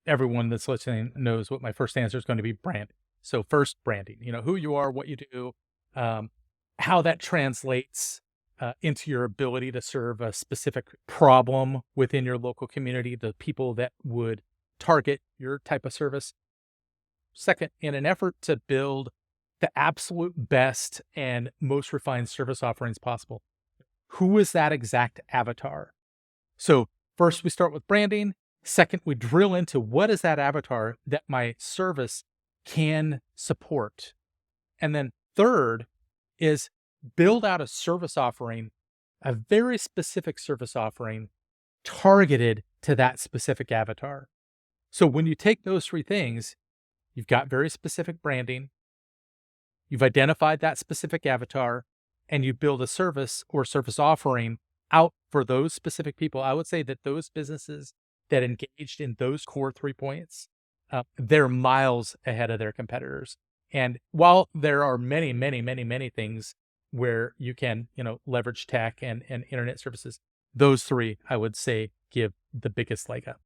everyone that's listening knows what my first answer is going to be: brand. So first, branding, who you are, what you do, um, how that translates into your ability to serve a specific problem within your local community, the people that would target your type of service. Second, in an effort to build the absolute best and most refined service offerings possible, who is that exact avatar? So first we start with branding. Second, we drill into what is that avatar that my service can support. And then third is build out a service offering, a very specific service offering targeted to that specific avatar. So when you take those three things, you've got very specific branding, you've identified that specific avatar, and you build a service or service offering out for those specific people. I would say that those businesses that engaged in those core 3 points, they're miles ahead of their competitors. And while there are many, many, many, many things where you can, leverage tech and internet services, those three, I would say, give the biggest leg up.